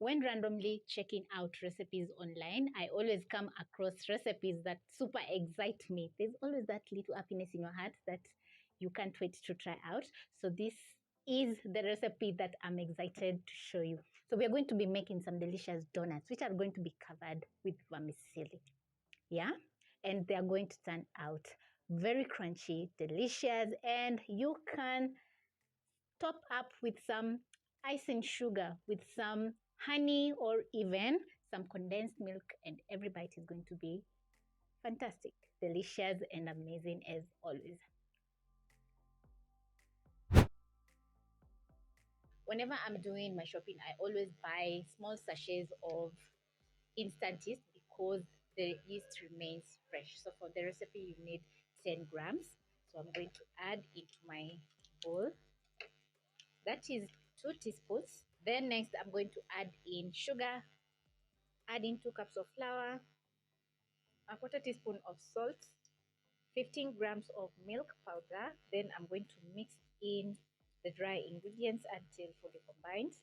When randomly checking out recipes online, I always come across recipes that super excite me. There's always that little happiness in your heart that you can't wait to try out. So this is the recipe that I'm excited to show you. So we are going to be making some delicious donuts, which are going to be covered with vermicelli. Yeah, and they are going to turn out very crunchy, delicious, and you can top up with some icing sugar, with some honey, or even some condensed milk, and every bite is going to be fantastic, delicious, and amazing as always. Whenever I'm doing my shopping, I always buy small sachets of instant yeast because the yeast remains fresh. So for the recipe, you need 10 grams. So I'm going to add into my bowl. That is 2 teaspoons. Then next, I'm going to add in sugar, add in 2 cups of flour, a quarter teaspoon of salt, 15 grams of milk powder. Then I'm going to mix in the dry ingredients until fully combined.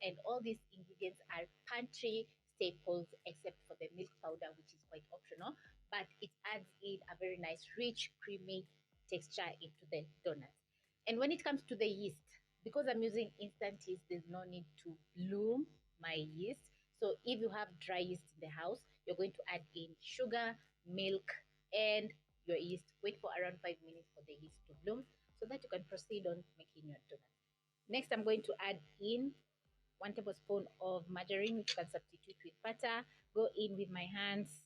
And all these ingredients are pantry staples except for the milk powder, which is quite optional, but it adds in a very nice, rich, creamy texture into the donuts. And when it comes to the yeast, because I'm using instant yeast, there's no need to bloom my yeast. So if you have dry yeast in the house, you're going to add in sugar, milk, and your yeast. Wait for around 5 minutes for the yeast to bloom so that you can proceed on making your donuts. Next, I'm going to add in 1 tablespoon of margarine, which you can substitute with butter. Go in with my hands,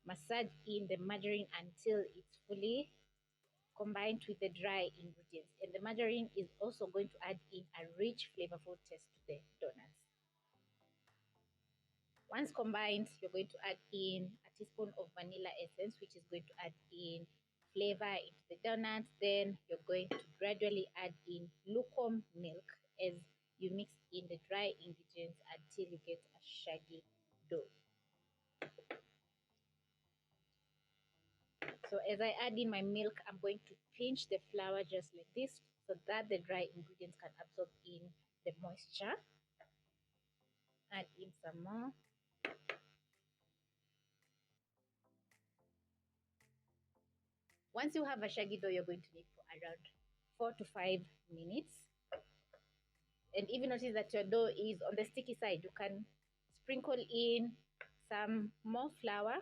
massage in the margarine until it's fully combined with the dry ingredients. And the margarine is also going to add in a rich, flavorful taste to the donuts. Once combined, you're going to add in a teaspoon of vanilla essence, which is going to add in flavor into the donuts. Then you're going to gradually add in lukewarm milk as you mix in the dry ingredients until you get a shaggy dough. So as I add in my milk, I'm going to pinch the flour just like this so that the dry ingredients can absorb in the moisture. Add in some more. Once you have a shaggy dough, you're going to need for around 4 to 5 minutes. And if you notice that your dough is on the sticky side, you can sprinkle in some more flour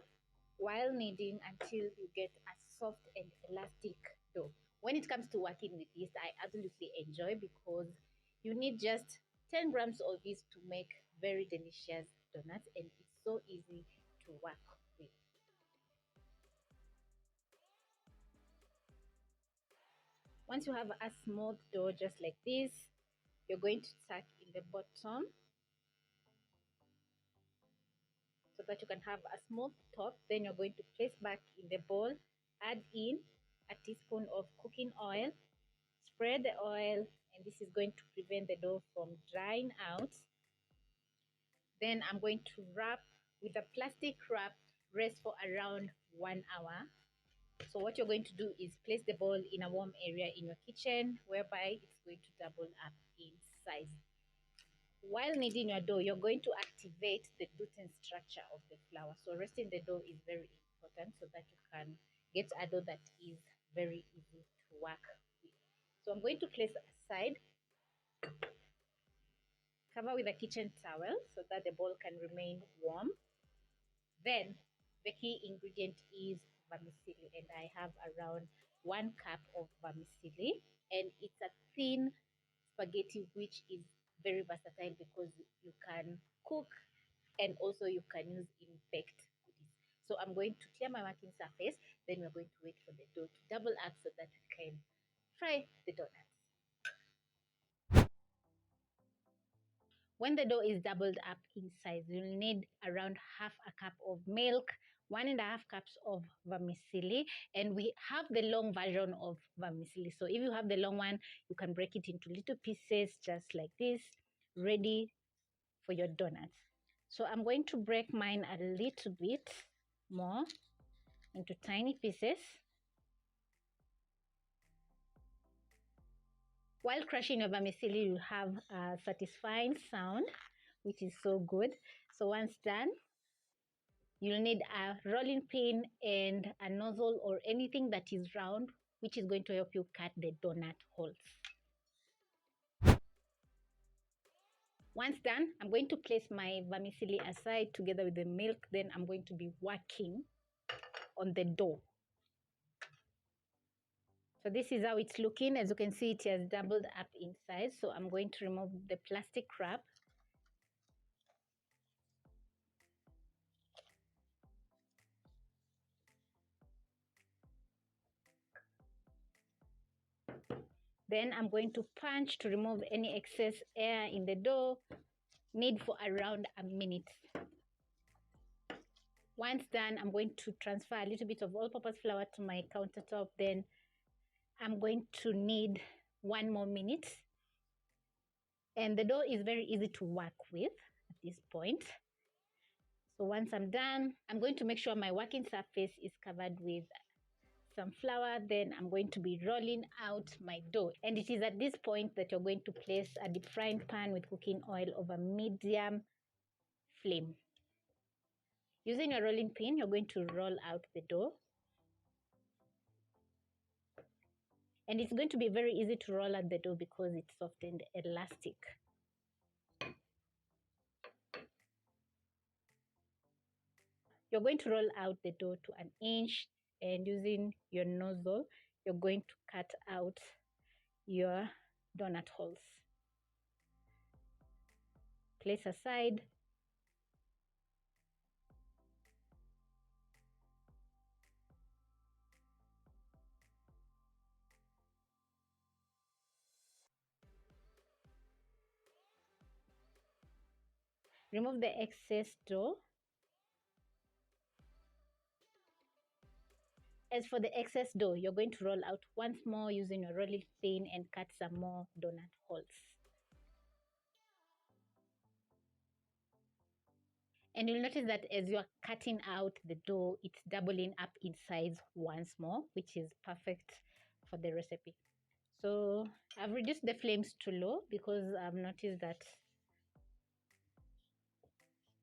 while kneading until you get a soft and elastic dough. When it comes to working with yeast, I absolutely enjoy because you need just 10 grams of yeast to make very delicious donuts, and it's so easy to work with. Once you have a smooth dough just like this, you're going to tuck in the bottom so that you can have a smooth top. Then you're going to place back in the bowl, add in a teaspoon of cooking oil, spread the oil, and this is going to prevent the dough from drying out. Then I'm going to wrap with a plastic wrap, rest for around 1 hour. So what you're going to do is place the bowl in a warm area in your kitchen, whereby it's going to double up in size. While kneading your dough, you're going to activate the gluten structure of the flour. So resting the dough is very important so that you can get a dough that is very easy to work with. So I'm going to place aside, cover with a kitchen towel so that the bowl can remain warm. Then the key ingredient is vermicelli, and I have around 1 cup of vermicelli, and it's a thin spaghetti which is very versatile because you can cook and also you can use in baked goodies. So I'm going to clear my working surface, then we're going to wait for the dough to double up so that we can fry the donuts. When the dough is doubled up in size, you'll need around half a cup of milk, 1.5 cups of vermicelli, and we have the long version of vermicelli. So if you have the long one, you can break it into little pieces just like this, ready for your donuts. So I'm going to break mine a little bit more into tiny pieces. While crushing your vermicelli, you have a satisfying sound which is so good. So once done, you'll need a rolling pin and a nozzle or anything that is round, which is going to help you cut the donut holes. Once done, I'm going to place my vermicelli aside together with the milk. Then I'm going to be working on the dough. So this is how it's looking. As you can see, it has doubled up in size. So I'm going to remove the plastic wrap. Then I'm going to punch to remove any excess air in the dough. Knead for around a minute. Once done, I'm going to transfer a little bit of all-purpose flour to my countertop. Then I'm going to knead 1 more minute. And the dough is very easy to work with at this point. So once I'm done, I'm going to make sure my working surface is covered with some flour. Then I'm going to be rolling out my dough. And it is at this point that you're going to place a deep frying pan with cooking oil over medium flame. Using your rolling pin, you're going to roll out the dough. And it's going to be very easy to roll out the dough because it's soft and elastic. You're going to roll out the dough to 1 inch, and using your nozzle, you're going to cut out your donut holes. Place aside. Remove the excess dough. As for the excess dough, you're going to roll out once more using your rolling pin and cut some more donut holes. And you'll notice that as you're cutting out the dough, it's doubling up in size once more, which is perfect for the recipe. So I've reduced the flames to low because I've noticed that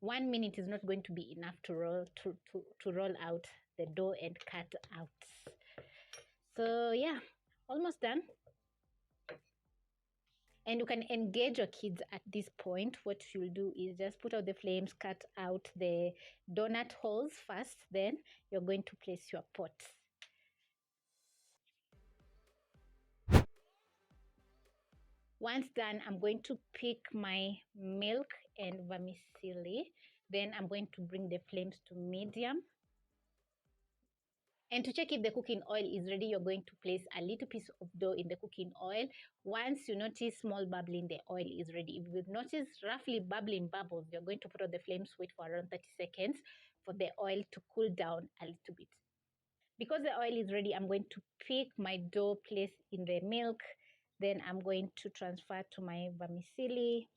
1 minute is not going to be enough to roll out the dough and cut out. So yeah, almost done. And you can engage your kids at this point. What you'll do is just put out the flames, cut out the donut holes first, then you're going to place your pot. Once done, I'm going to pick my milk and vermicelli. Then I'm going to bring the flames to medium. And to check if the cooking oil is ready, you're going to place a little piece of dough in the cooking oil. Once you notice small bubbling, the oil is ready. If you notice roughly bubbling bubbles, you're going to put on the flames, wait for around 30 seconds for the oil to cool down a little bit. Because the oil is ready, I'm going to pick my dough, place in the milk. Then I'm going to transfer to my vermicelli.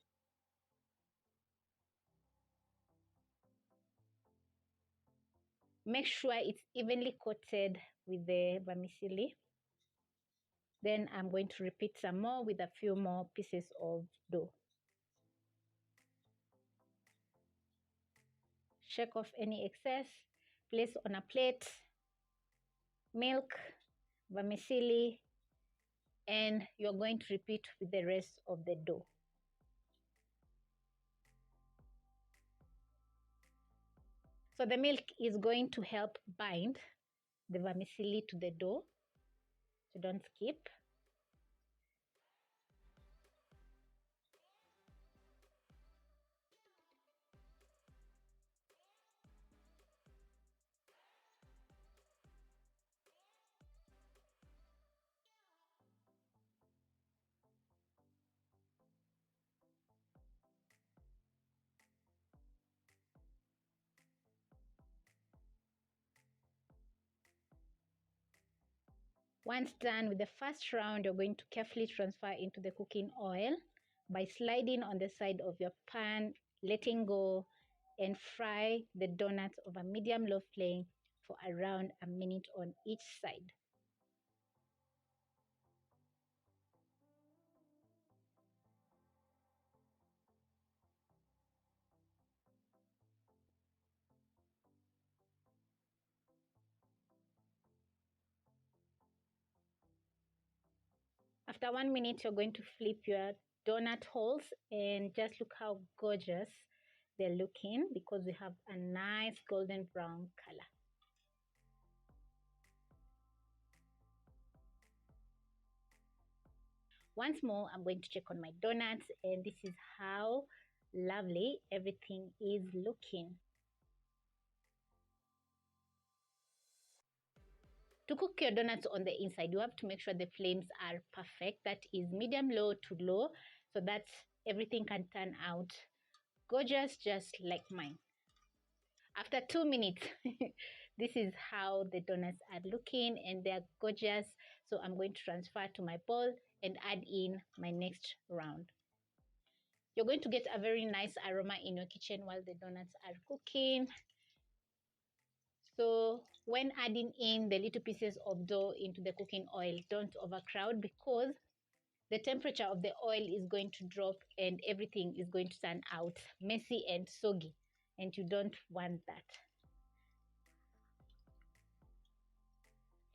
Make sure it's evenly coated with the vermicelli. Then I'm going to repeat some more with a few more pieces of dough. Shake off any excess. Place on a plate milk, vermicelli, and you're going to repeat with the rest of the dough. So the milk is going to help bind the vermicelli to the dough, so don't skip. Once done with the first round, you're going to carefully transfer into the cooking oil by sliding on the side of your pan, letting go, and fry the donuts over medium-low flame for around a minute on each side. After 1 minute, you're going to flip your donut holes and just look how gorgeous they're looking because we have a nice golden brown color. Once more, I'm going to check on my donuts, and this is how lovely everything is looking. To cook your donuts on the inside, you have to make sure the flames are perfect. That is medium low to low, so that everything can turn out gorgeous, just like mine. After 2 minutes, this is how the donuts are looking, and they're gorgeous. So I'm going to transfer to my bowl and add in my next round. You're going to get a very nice aroma in your kitchen while the donuts are cooking. So when adding in the little pieces of dough into the cooking oil, don't overcrowd because the temperature of the oil is going to drop and everything is going to turn out messy and soggy, and you don't want that.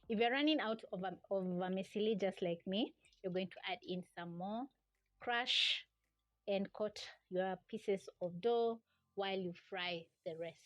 If you're running out of vermicelli just like me, you're going to add in some more, crush and coat your pieces of dough while you fry the rest.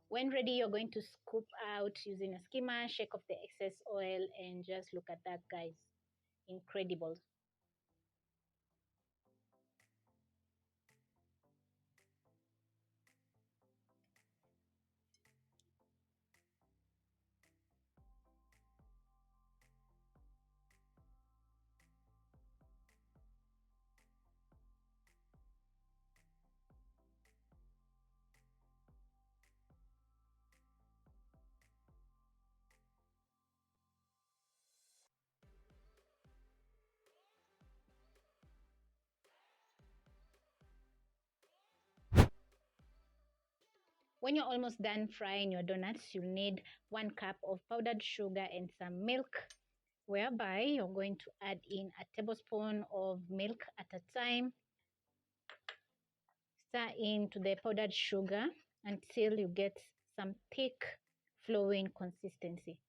When ready, you're going to scoop out using a skimmer, shake off the excess oil, and just look at that, guys. Incredible. When you're almost done frying your donuts, you'll need 1 cup of powdered sugar and some milk, whereby you're going to add in a tablespoon of milk at a time. Stir into the powdered sugar until you get some thick flowing consistency.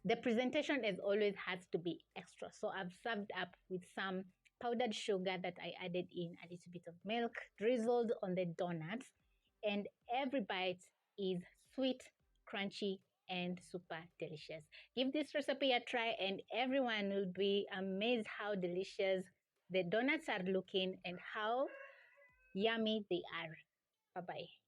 The presentation, as always, has to be extra. So I've served up with some powdered sugar that I added in a little bit of milk, drizzled on the donuts, and every bite is sweet, crunchy, and super delicious. Give this recipe a try, and everyone will be amazed how delicious the donuts are looking and how yummy they are. Bye-bye.